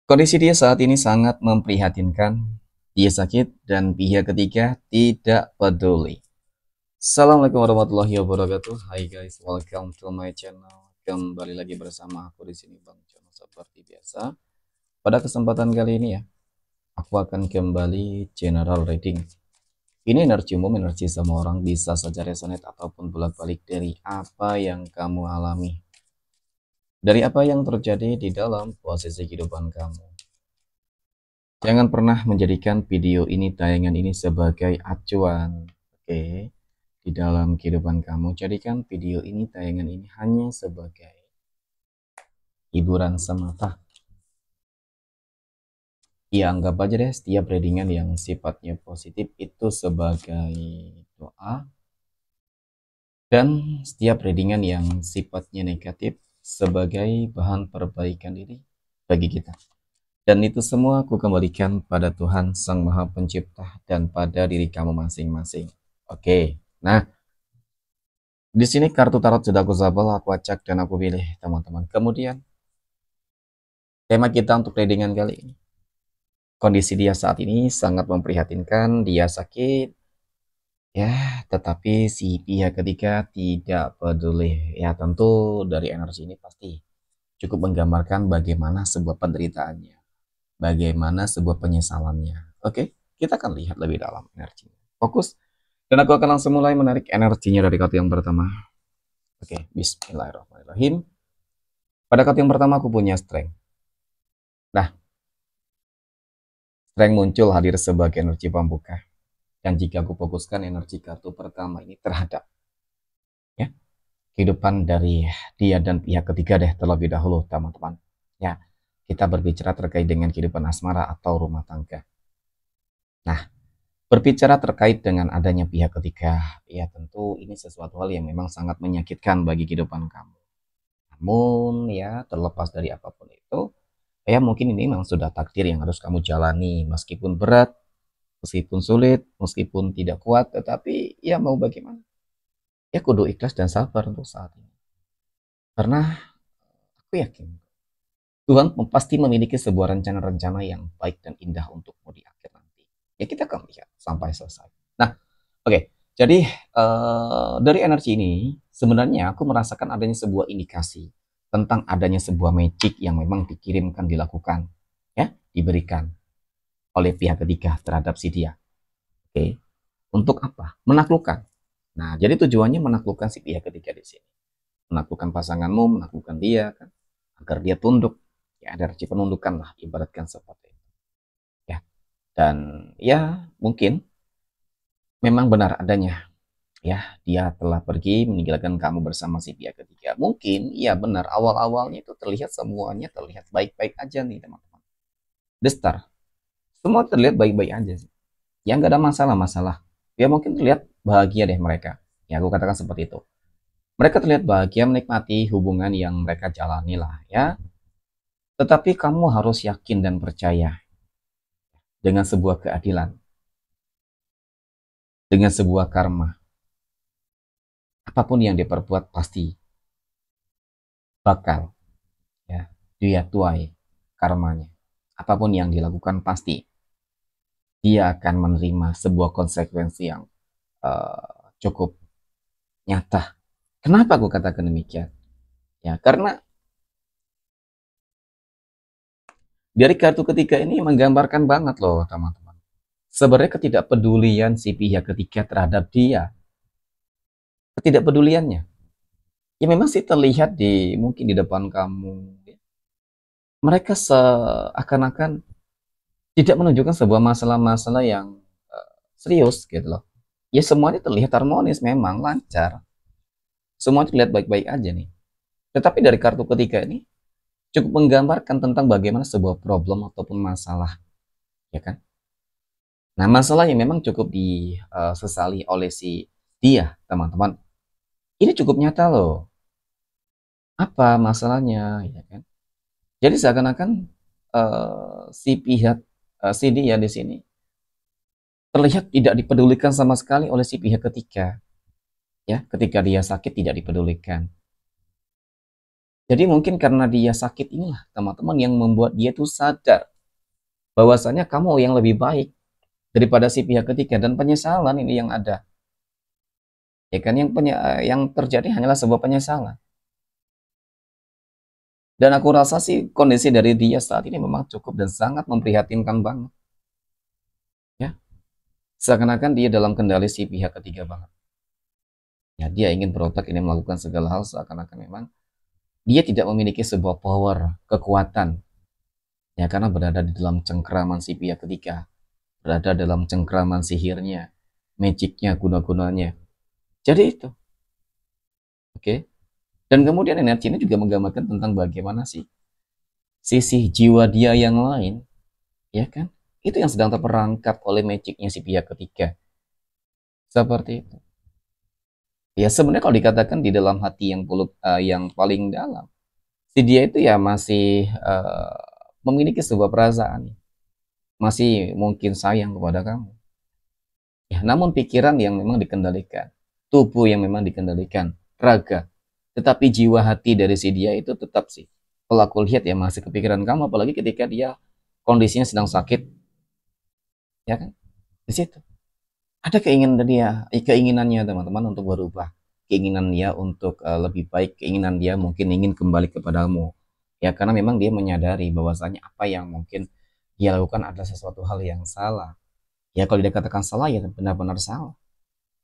Kondisi dia saat ini sangat memprihatinkan. Dia sakit dan pihak ketiga tidak peduli. Assalamualaikum warahmatullahi wabarakatuh. Hai guys, welcome to my channel. Kembali lagi bersama aku di sini Bang Jono seperti biasa. Pada kesempatan kali ini ya, aku akan kembali general reading. Ini energi umum, energi semua orang bisa saja resonate ataupun bolak-balik dari apa yang kamu alami. Dari apa yang terjadi di dalam posisi kehidupan kamu. Jangan pernah menjadikan video ini, tayangan ini sebagai acuan, oke? Di dalam kehidupan kamu, jadikan video ini, tayangan ini hanya sebagai hiburan semata. Ya, anggap aja deh setiap readingan yang sifatnya positif itu sebagai doa, dan setiap readingan yang sifatnya negatif sebagai bahan perbaikan diri bagi kita. Dan itu semua aku kembalikan pada Tuhan Sang Maha Pencipta dan pada diri kamu masing-masing. Oke, nah di sini kartu tarot sudah aku zabel, aku acak dan aku pilih teman-teman. Kemudian tema kita untuk readingan kali ini. Kondisi dia saat ini sangat memprihatinkan, dia sakit. Ya, tetapi si pihak ketiga tidak peduli. Ya, tentu dari energi ini pasti cukup menggambarkan bagaimana sebuah penderitaannya, bagaimana sebuah penyesalannya. Oke, kita akan lihat lebih dalam energinya. Fokus. Dan aku akan langsung mulai menarik energinya dari kartu yang pertama. Oke, bismillahirrahmanirrahim. Pada kartu yang pertama aku punya strength. Nah, strength muncul hadir sebagai energi pembuka. Dan jika aku fokuskan energi kartu pertama ini terhadap ya kehidupan dari dia dan pihak ketiga deh terlebih dahulu teman-teman. Ya, kita berbicara terkait dengan kehidupan asmara atau rumah tangga. Nah, berbicara terkait dengan adanya pihak ketiga, ya tentu ini sesuatu hal yang memang sangat menyakitkan bagi kehidupan kamu. Namun ya terlepas dari apapun itu, ya mungkin ini memang sudah takdir yang harus kamu jalani, meskipun berat, meskipun sulit, meskipun tidak kuat, tetapi ya mau bagaimana? Ya kudu ikhlas dan sabar untuk saat ini. Karena aku yakin Tuhan pasti memiliki sebuah rencana-rencana yang baik dan indah untukmu di akhir nanti. Ya kita akan lihat sampai selesai. Nah, oke. Jadi dari energi ini sebenarnya aku merasakan adanya sebuah indikasi tentang adanya sebuah magic yang memang dikirimkan, dilakukan, ya, diberikan oleh pihak ketiga terhadap si dia. Oke. Untuk apa? Menaklukkan. Nah, jadi tujuannya menaklukkan si pihak ketiga di sini. Menaklukkan pasanganmu, menaklukkan dia kan, agar dia tunduk. Ya, ada energi penundukan lah, ibaratkan seperti itu. Ya. Dan ya mungkin memang benar adanya. Ya, dia telah pergi meninggalkan kamu bersama si pihak ketiga. Mungkin, ya benar, awal-awalnya itu terlihat semuanya terlihat baik-baik aja nih teman-teman. The Star, semua terlihat baik-baik aja sih. Ya nggak ada masalah-masalah. Ya mungkin terlihat bahagia deh mereka. Ya aku katakan seperti itu. Mereka terlihat bahagia menikmati hubungan yang mereka jalani lah ya. Tetapi kamu harus yakin dan percaya dengan sebuah keadilan, dengan sebuah karma. Apapun yang diperbuat pasti bakal ya dia tuai karmanya. Apapun yang dilakukan pasti dia akan menerima sebuah konsekuensi yang cukup nyata. Kenapa aku katakan demikian? Ya, karena dari kartu ketiga ini menggambarkan banget loh, teman-teman. Sebenarnya ketidakpedulian si pihak ketiga terhadap dia, ketidakpeduliannya. Ya memang sih terlihat di mungkin di depan kamu. Mereka seakan-akan tidak menunjukkan sebuah masalah-masalah yang serius gitu loh. Ya semuanya terlihat harmonis, memang lancar. Semua terlihat baik-baik aja nih. Tetapi dari kartu ketiga ini cukup menggambarkan tentang bagaimana sebuah problem ataupun masalah, ya kan? Nah, masalah yang memang cukup disesali oleh si dia, teman-teman. Ini cukup nyata loh. Apa masalahnya, ya kan? Jadi seakan-akan si pihak si dia di sini terlihat tidak dipedulikan sama sekali oleh si pihak ketiga. Ya, ketika dia sakit tidak dipedulikan. Jadi mungkin karena dia sakit inilah teman-teman yang membuat dia tuh sadar bahwasanya kamu yang lebih baik daripada si pihak ketiga, dan penyesalan ini yang ada. Ya kan, yang terjadi hanyalah sebuah penyesalan. Dan aku rasa sih kondisi dari dia saat ini memang cukup dan sangat memprihatinkan banget. Ya, seakan-akan dia dalam kendali si pihak ketiga banget. Ya, dia ingin berotak, ini melakukan segala hal seakan-akan memang dia tidak memiliki sebuah power, kekuatan. Ya, karena berada di dalam cengkraman si pihak ketiga, berada dalam cengkraman sihirnya, magicnya, guna-gunanya. Jadi itu, oke. Dan kemudian energi ini juga menggambarkan tentang bagaimana sih sisi jiwa dia yang lain, ya kan? Itu yang sedang terperangkap oleh magicnya si pihak ketiga. Seperti itu. Ya sebenarnya kalau dikatakan di dalam hati yang paling dalam, si dia itu ya masih memiliki sebuah perasaan, masih mungkin sayang kepada kamu. Ya, namun pikiran yang memang dikendalikan, tubuh yang memang dikendalikan, raga. Tetapi jiwa hati dari si dia itu tetap sih. Kalau aku lihat ya masih kepikiran kamu, apalagi ketika dia kondisinya sedang sakit, ya kan? Di situ ada keinginannya teman-teman untuk berubah, keinginan dia untuk lebih baik, keinginan dia mungkin ingin kembali kepadamu. Ya karena memang dia menyadari bahwasanya apa yang mungkin dia lakukan adalah sesuatu hal yang salah. Ya kalau dikatakan salah ya benar-benar salah.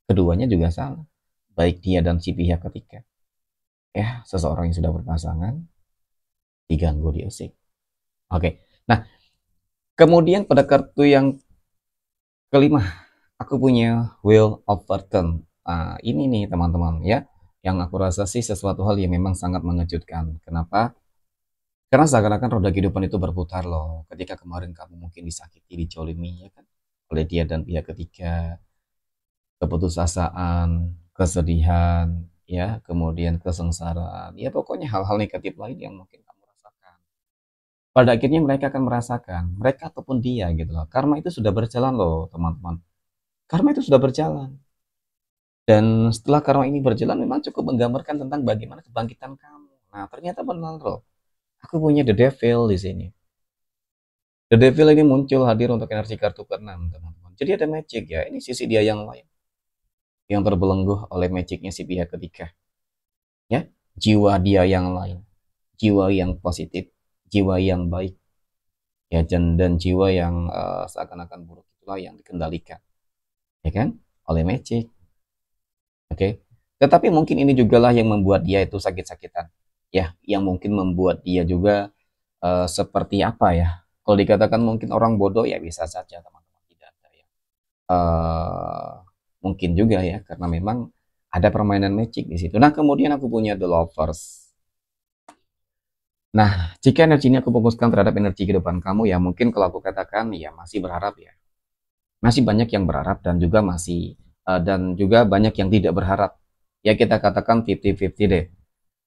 Keduanya juga salah. Baik dia dan si pihak ketiga. Ya, seseorang yang sudah berpasangan diganggu, diusik. Oke. Nah, kemudian pada kartu yang kelima, aku punya Wheel of Fortune. Ini nih teman-teman ya, yang aku rasa sih sesuatu hal yang memang sangat mengejutkan. Kenapa? Karena seakan-akan roda kehidupan itu berputar loh. Ketika kemarin kamu mungkin disakiti, dicolimi ya kan, oleh dia dan pihak ketiga, keputusasaan, kesedihan, ya, kemudian kesengsaraan, ya pokoknya hal-hal negatif lain yang mungkin kamu rasakan. Pada akhirnya mereka akan merasakan, mereka ataupun dia gitu loh. Karma itu sudah berjalan loh teman-teman. Karma itu sudah berjalan. Dan setelah karma ini berjalan memang cukup menggambarkan tentang bagaimana kebangkitan kamu. Nah, ternyata benar loh. Aku punya The Devil di sini. The Devil ini muncul hadir untuk energi kartu ke-6, teman-teman. Jadi ada magic ya. Ini sisi dia yang lain. Yang terbelenggu oleh magicnya si pihak ketiga. Ya, jiwa dia yang lain. Jiwa yang positif. Jiwa yang baik. Ya, dan jiwa yang seakan-akan buruk itulah yang dikendalikan. Ya kan? Oleh magic. Oke. Tetapi mungkin ini jugalah yang membuat dia itu sakit-sakitan. Ya, yang mungkin membuat dia juga seperti apa ya? Kalau dikatakan mungkin orang bodoh ya bisa saja teman-teman, tidak ada ya. Mungkin juga ya karena memang ada permainan magic di situ. Nah, kemudian aku punya The Lovers. Nah, jika energi ini aku fokuskan terhadap energi kehidupan kamu ya mungkin kalau aku katakan ya masih berharap ya. Masih banyak yang berharap dan juga banyak yang tidak berharap. Ya kita katakan 50-50 deh.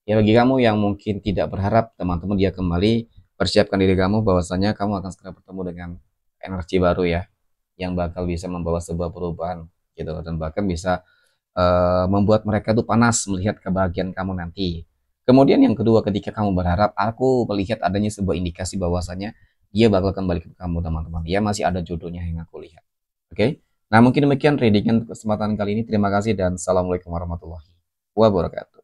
Ya bagi kamu yang mungkin tidak berharap teman-teman dia kembali, persiapkan diri kamu bahwasanya kamu akan segera bertemu dengan energi baru ya, yang bakal bisa membawa sebuah perubahan gitu, dan bahkan bisa membuat mereka tuh panas melihat kebahagiaan kamu nanti. Kemudian yang kedua, ketika kamu berharap, aku melihat adanya sebuah indikasi bahwasanya dia bakal kembali ke kamu teman-teman. Ya masih ada jodohnya yang aku lihat. Oke. Nah mungkin demikian readingan kesempatan kali ini. Terima kasih dan assalamualaikum warahmatullahi wabarakatuh.